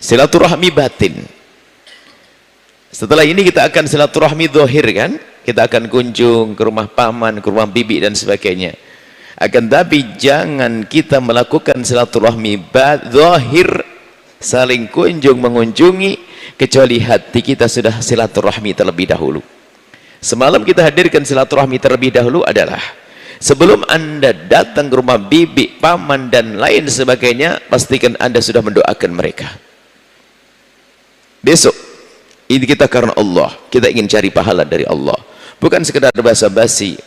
silaturahmi batin. Setelah ini kita akan silaturahmi zahir kan, kita akan kunjung ke rumah paman, ke rumah bibi dan sebagainya. Akan tapi jangan kita melakukan silaturahmi zahir, saling kunjung mengunjungi, kecuali hati kita sudah silaturahmi terlebih dahulu. Semalam kita hadirkan silaturahmi terlebih dahulu adalah sebelum Anda datang ke rumah bibi, paman dan lain sebagainya, pastikan Anda sudah mendoakan mereka. Besok ini kita karena Allah, kita ingin cari pahala dari Allah, bukan sekedar basa-basi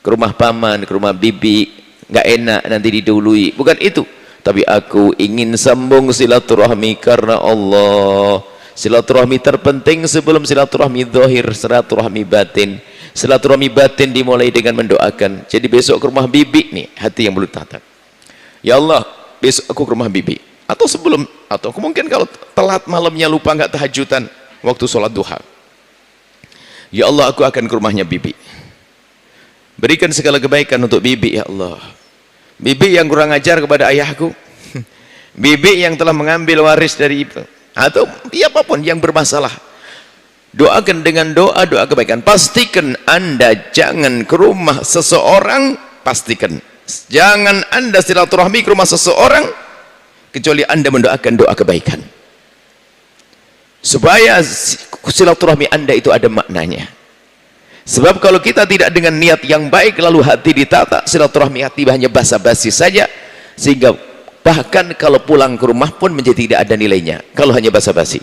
ke rumah paman, ke rumah bibi, nggak enak nanti didahului, bukan itu. Tapi aku ingin sambung silaturahmi karena Allah. Silaturahmi terpenting sebelum silaturahmi zahir, silaturahmi batin. Silaturahmi batin dimulai dengan mendoakan. Jadi besok ke rumah bibi nih, hati yang belum tatap. Ya Allah, besok aku ke rumah bibi. Atau sebelum, atau mungkin kalau telat malamnya lupa nggak tahajudan waktu sholat duha. Ya Allah, aku akan ke rumahnya bibi. Berikan segala kebaikan untuk bibi, ya Allah. Bibi yang kurang ajar kepada ayahku, bibi yang telah mengambil waris dari ibu, atau siapapun yang bermasalah, doakan dengan doa kebaikan. Pastikan Anda jangan ke rumah seseorang, pastikan jangan Anda silaturahmi ke rumah seseorang kecuali Anda mendoakan doa kebaikan, supaya silaturahmi Anda itu ada maknanya. Sebab kalau kita tidak dengan niat yang baik lalu hati ditata, silaturahmi hati hanya basa-basi saja, sehingga bahkan kalau pulang ke rumah pun menjadi tidak ada nilainya kalau hanya basa-basi.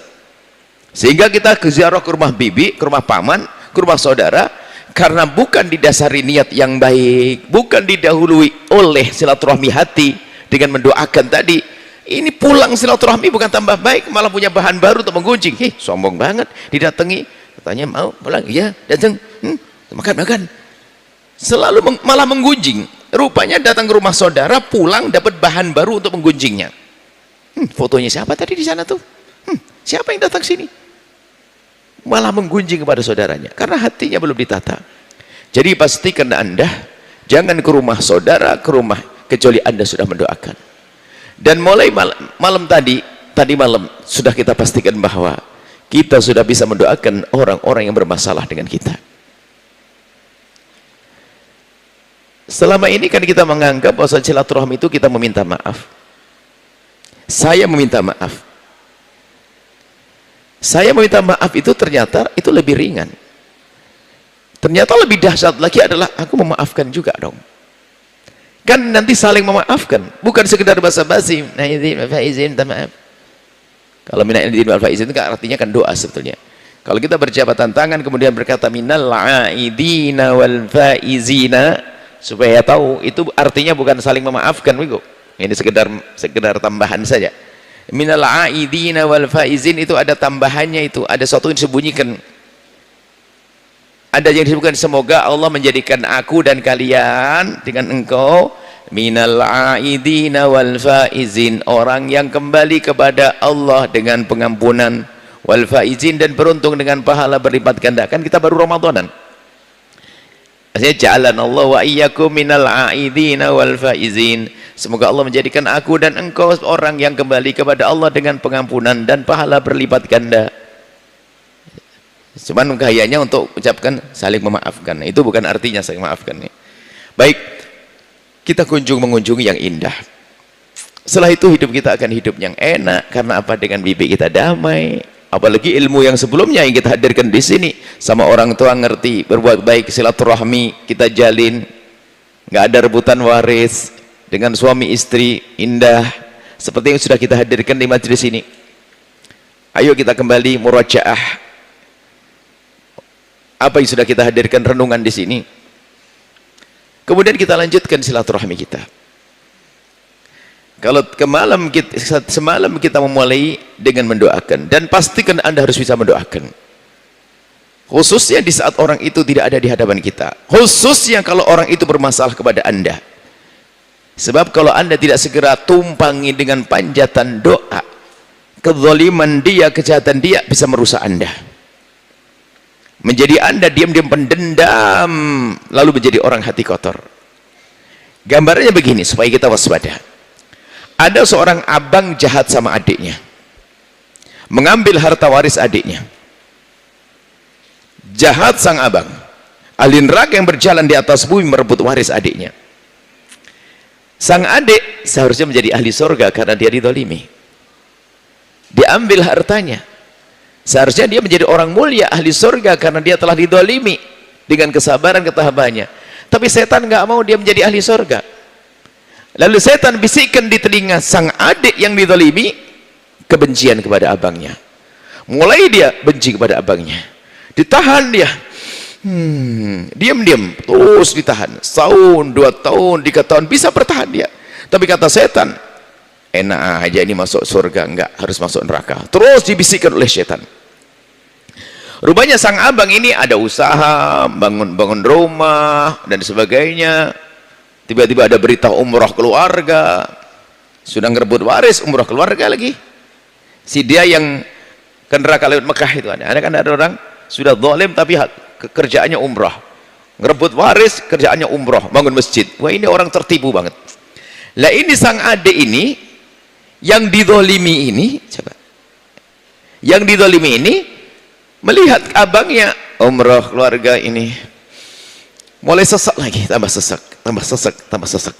Sehingga kita ke ziarah ke rumah bibi, ke rumah paman, ke rumah saudara, karena bukan didasari niat yang baik, bukan didahului oleh silaturahmi hati dengan mendoakan tadi. Ini pulang silaturahmi bukan tambah baik, malah punya bahan baru untuk menggunjing. Sombong banget, didatangi, katanya mau pulang, iya datang, makan, selalu malah menggunjing. Rupanya datang ke rumah saudara, pulang dapat bahan baru untuk menggunjingnya. Fotonya siapa tadi di sana tuh? Siapa yang datang sini? Malah menggunjing kepada saudaranya karena hatinya belum ditata. Jadi pastikan Anda jangan ke rumah saudara, ke rumah kecuali Anda sudah mendoakan. Dan mulai malam tadi malam sudah kita pastikan bahwa kita sudah bisa mendoakan orang-orang yang bermasalah dengan kita. Selama ini kan kita menganggap bahwa silaturahmi itu kita meminta maaf. Saya meminta maaf. Saya meminta maaf itu ternyata itu lebih ringan. Ternyata lebih dahsyat lagi adalah aku memaafkan juga dong. Kan nanti saling memaafkan, bukan sekedar basa-basi. Nah, izin minta maaf. Kalau minal aidin wal faizin itu artinya kan doa sebetulnya. Kalau kita berjabatan tangan kemudian berkata minal aidina wal faizina, supaya tahu itu artinya bukan saling memaafkan, Wigo. Ini sekedar tambahan saja. Minal aidina wal faizin itu ada tambahannya, itu ada sesuatu yang disembunyikan. Ada yang disebutkan semoga Allah menjadikan aku dan kalian dengan engkau minal aidina wal faizin, orang yang kembali kepada Allah dengan pengampunan, wal faizin dan beruntung dengan pahala berlipat ganda. Kan kita baru Ramadanan. Maksudnya ja'alana Allah wa iyyakum minal aidina wal faizin. Semoga Allah menjadikan aku dan engkau orang yang kembali kepada Allah dengan pengampunan dan pahala berlipat ganda. Cuman gayanya untuk ucapkan saling memaafkan. Itu bukan artinya saling memaafkan. Baik, kita mengunjungi yang indah. Setelah itu hidup kita akan hidup yang enak. Karena apa? Dengan bibi kita damai. Apalagi ilmu yang sebelumnya yang kita hadirkan di sini, sama orang tua ngerti, berbuat baik, silaturahmi kita jalin, nggak ada rebutan waris, dengan suami istri indah, seperti yang sudah kita hadirkan di majelis ini. Ayo kita kembali murajaah apa yang sudah kita hadirkan, renungan di sini. Kemudian kita lanjutkan silaturahmi kita. Kalau semalam kita memulai dengan mendoakan, dan pastikan Anda harus bisa mendoakan. Khususnya di saat orang itu tidak ada di hadapan kita. Khususnya kalau orang itu bermasalah kepada Anda. Sebab kalau Anda tidak segera tumpangi dengan panjatan doa, kezaliman dia, kejahatan dia bisa merusak Anda. Menjadi Anda diam-diam pendendam, lalu menjadi orang hati kotor. Gambarnya begini supaya kita waspada. Ada seorang abang jahat sama adiknya. mengambil harta waris adiknya. Jahat sang abang, ahli neraka yang berjalan di atas bumi merebut waris adiknya. Sang adik seharusnya menjadi ahli surga karena dia didolimi, diambil hartanya. Seharusnya dia menjadi orang mulia, ahli surga, karena dia telah didolimi dengan kesabaran ketahabannya. Tapi setan nggak mau dia menjadi ahli surga. Lalu setan bisikkan di telinga sang adik yang didolimi kebencian kepada abangnya. Mulai dia benci kepada abangnya, ditahan dia, diam-diam terus ditahan, setahun, 2 tahun, 3 tahun bisa bertahan dia. Tapi kata setan, enak aja ini masuk surga, enggak, harus masuk neraka. Terus dibisikkan oleh setan. Rupanya sang abang ini ada usaha, bangun rumah dan sebagainya. Tiba-tiba ada berita umroh keluarga, sudah ngerebut waris, umroh keluarga lagi. Si dia yang ke neraka lewat Mekah itu ada kan, ada orang sudah zalim tapi kerjaannya umroh, ngerebut waris, kerjaannya umroh, bangun masjid. Wah, ini orang tertipu banget. Lah ini sang adik ini yang didolimi ini, coba, yang didolimi ini melihat abangnya umroh keluarga ini, mulai sesak lagi, tambah sesak, tambah sesak, tambah sesak.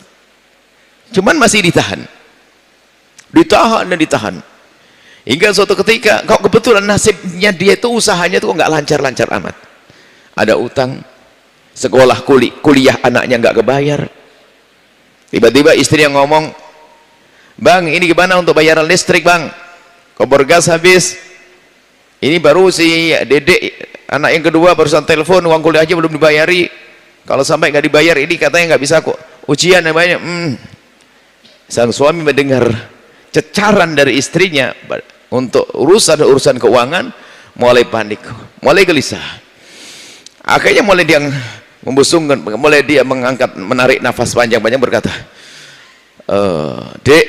Cuman masih ditahan dan ditahan, hingga suatu ketika kok kebetulan nasibnya dia itu, usahanya itu kok nggak lancar-lancar amat. Ada utang, sekolah kuliah anaknya nggak kebayar. Tiba-tiba istri yang ngomong, bang ini gimana untuk bayaran listrik bang, kompor gas habis. Ini baru si dedek anak yang kedua barusan telepon, uang kuliah aja belum dibayari. Kalau sampai nggak dibayar ini katanya nggak bisa kok, ujian namanya. Sang suami mendengar cecaran dari istrinya untuk urusan keuangan, mulai panik, mulai gelisah. Akhirnya mulai dia membusungkan, mulai dia menarik nafas panjang-panjang, berkata, dek,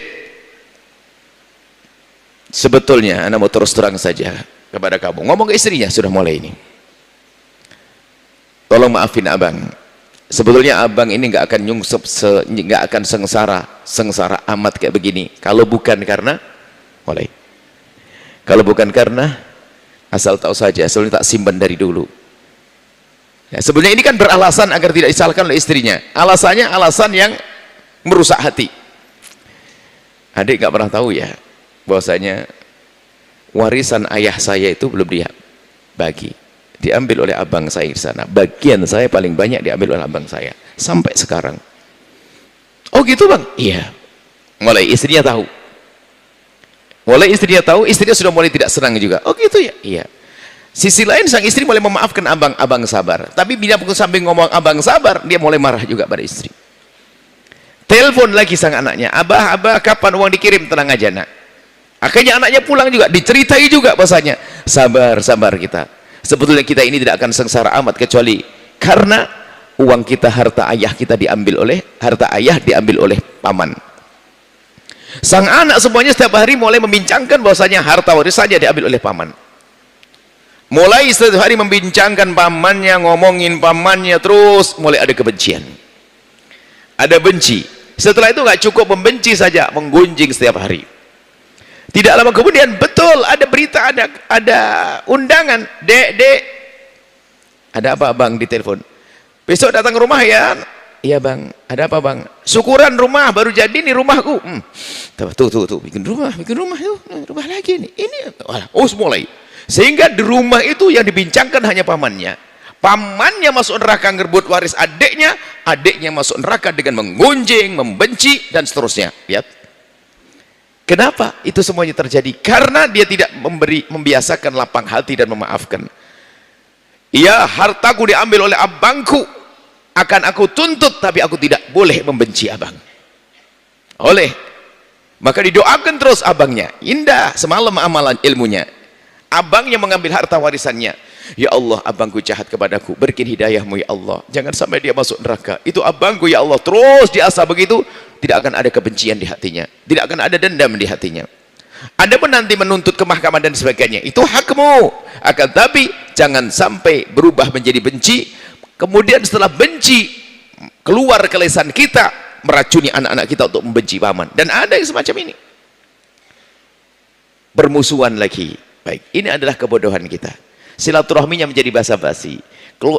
sebetulnya anak mau terus terang saja kepada kamu. Ngomong ke istrinya sudah mulai ini, tolong maafin abang, sebetulnya abang ini nggak akan nyungsep, nggak akan sengsara amat kayak begini kalau bukan karena, mulai, kalau bukan karena, asal tahu saja sebetulnya tak simpan dari dulu. Ya, sebenarnya ini kan beralasan agar tidak disalahkan oleh istrinya. Alasannya alasan yang merusak hati. Adik nggak pernah tahu ya bahwasanya warisan ayah saya itu belum dia bagi, diambil oleh abang saya di sana. Bagian saya paling banyak diambil oleh abang saya sampai sekarang. Oh gitu bang? Iya. Mulai istrinya tahu. Istrinya sudah mulai tidak senang juga. Oh gitu ya? Iya. Sisi lain sang istri mulai memaafkan abang sabar. Tapi bila sambil ngomong abang sabar, dia mulai marah juga pada istri. Telepon lagi sang anaknya, abah kapan uang dikirim? Tenang aja nak. Akhirnya anaknya pulang juga, diceritai juga bahasanya, sabar kita. Sebetulnya kita ini tidak akan sengsara amat kecuali karena uang kita, harta ayah diambil oleh paman. Sang anak semuanya setiap hari mulai membincangkan bahwasanya harta warisannya diambil oleh paman. Mulai setiap hari membincangkan pamannya, ngomongin pamannya, terus mulai ada kebencian, ada benci. Setelah itu nggak cukup membenci saja, menggunjing setiap hari. Tidak lama kemudian betul ada berita, ada undangan, dek, ada apa bang, ditelepon, besok datang ke rumah ya. Iya bang, ada apa bang? Syukuran rumah baru jadi nih rumahku. Tuh bikin rumah yuk, rumah lagi nih. Ini mulai. Sehingga di rumah itu yang dibincangkan hanya pamannya. Pamannya masuk neraka ngerebut waris adiknya masuk neraka dengan menggunjing, membenci dan seterusnya. Lihat. Kenapa itu semuanya terjadi? Karena dia tidak membiasakan lapang hati dan memaafkan. Iya, hartaku diambil oleh abangku, akan aku tuntut, tapi aku tidak boleh membenci abang. Maka didoakan terus abangnya. Indah semalam amalan ilmunya. Abangnya mengambil harta warisannya. Ya Allah, abangku jahat kepadaku, berikan hidayahmu ya Allah, jangan sampai dia masuk neraka. Itu abangku ya Allah. Terus diasah begitu, tidak akan ada kebencian di hatinya, tidak akan ada dendam di hatinya. Anda pun nanti menuntut ke mahkamah dan sebagainya, itu hakmu. Akan tapi jangan sampai berubah menjadi benci. Kemudian setelah benci keluar ke lisan kita, meracuni anak-anak kita untuk membenci paman. Dan ada yang semacam ini, bermusuhan lagi, Baik, ini adalah kebodohan kita. Silaturahminya menjadi basa-basi.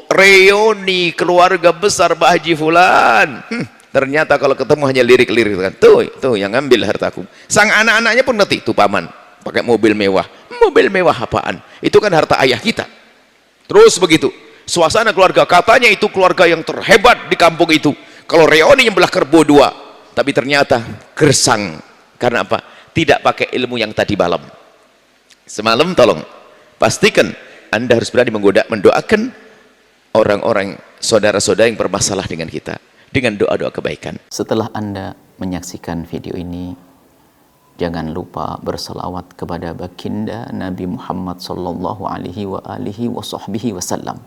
Reuni keluarga besar Pak Haji Fulan. Ternyata kalau ketemu hanya lirik-lirik kan. Tuh yang ngambil hartaku. Sang anak-anaknya pun ngerti, tuh paman pakai mobil mewah. Mobil mewah apaan? Itu kan harta ayah kita. Terus begitu. Suasana keluarga, katanya itu keluarga yang terhebat di kampung itu. Kalau reuni yang belah kerbau dua, tapi ternyata gersang. Karena apa? Tidak pakai ilmu yang tadi malam. Semalam tolong pastikan Anda harus berani mendoakan orang-orang saudara-saudara yang bermasalah dengan kita dengan doa-doa kebaikan. Setelah Anda menyaksikan video ini, jangan lupa berselawat kepada baginda Nabi Muhammad sallallahu alaihi wa alihi wa sahbihi wasallam.